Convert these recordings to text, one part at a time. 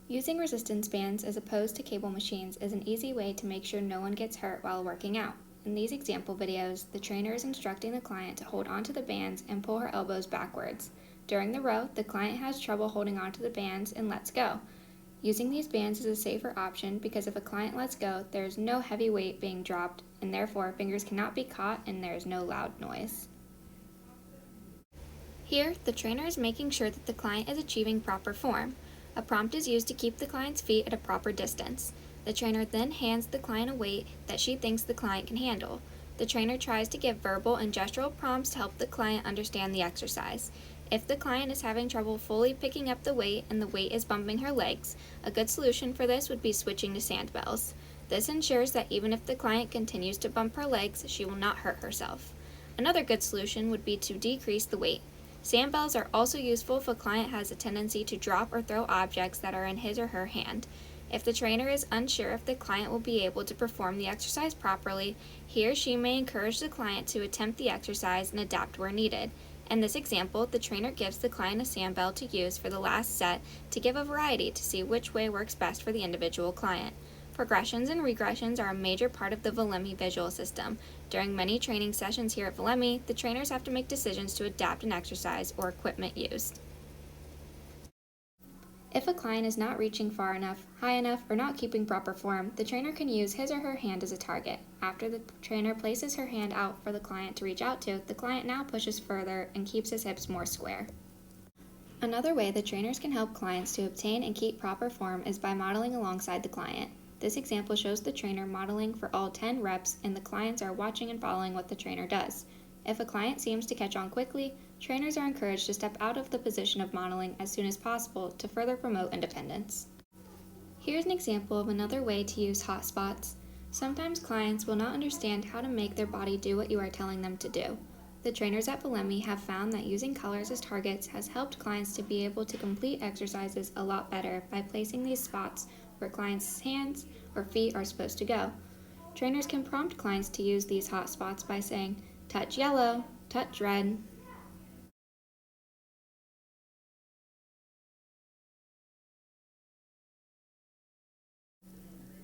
Using resistance bands as opposed to cable machines is an easy way to make sure no one gets hurt while working out. In these example videos, the trainer is instructing the client to hold onto the bands and pull her elbows backwards. During the row, the client has trouble holding onto the bands and lets go. Using these bands is a safer option because if a client lets go, there is no heavy weight being dropped, and therefore fingers cannot be caught and there is no loud noise. Here, the trainer is making sure that the client is achieving proper form. A prompt is used to keep the client's feet at a proper distance. The trainer then hands the client a weight that she thinks the client can handle. The trainer tries to give verbal and gestural prompts to help the client understand the exercise. If the client is having trouble fully picking up the weight and the weight is bumping her legs, a good solution for this would be switching to sandbells. This ensures that even if the client continues to bump her legs, she will not hurt herself. Another good solution would be to decrease the weight. Sandbells are also useful if a client has a tendency to drop or throw objects that are in his or her hand. If the trainer is unsure if the client will be able to perform the exercise properly, he or she may encourage the client to attempt the exercise and adapt where needed. In this example, the trainer gives the client a sandbell to use for the last set to give a variety to see which way works best for the individual client. Progressions and regressions are a major part of the Volemi visual system. During many training sessions here at Volemi, the trainers have to make decisions to adapt an exercise or equipment used. If a client is not reaching far enough, high enough, or not keeping proper form, the trainer can use his or her hand as a target. After the trainer places her hand out for the client to reach out to, the client now pushes further and keeps his hips more square. Another way the trainers can help clients to obtain and keep proper form is by modeling alongside the client. This example shows the trainer modeling for all 10 reps and the clients are watching and following what the trainer does. If a client seems to catch on quickly, trainers are encouraged to step out of the position of modeling as soon as possible to further promote independence. Here's an example of another way to use hotspots. Sometimes clients will not understand how to make their body do what you are telling them to do. The trainers at Volemi have found that using colors as targets has helped clients to be able to complete exercises a lot better by placing these spots where clients' hands or feet are supposed to go. Trainers can prompt clients to use these hotspots by saying, touch yellow, touch red.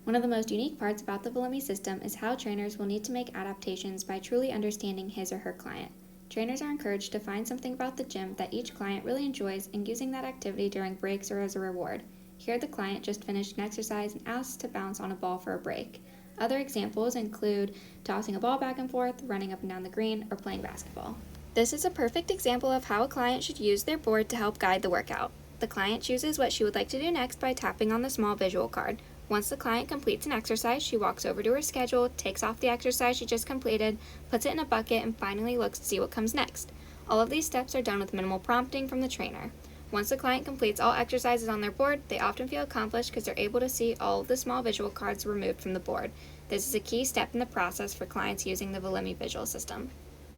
One of the most unique parts about the Volemi system is how trainers will need to make adaptations by truly understanding his or her client. Trainers are encouraged to find something about the gym that each client really enjoys and using that activity during breaks or as a reward. Here the client just finished an exercise and asked to bounce on a ball for a break. Other examples include tossing a ball back and forth, running up and down the green, or playing basketball. This is a perfect example of how a client should use their board to help guide the workout. The client chooses what she would like to do next by tapping on the small visual card. Once the client completes an exercise, she walks over to her schedule, takes off the exercise she just completed, puts it in a bucket, and finally looks to see what comes next. All of these steps are done with minimal prompting from the trainer. Once the client completes all exercises on their board, they often feel accomplished because they're able to see all of the small visual cards removed from the board. This is a key step in the process for clients using the Volemi visual system.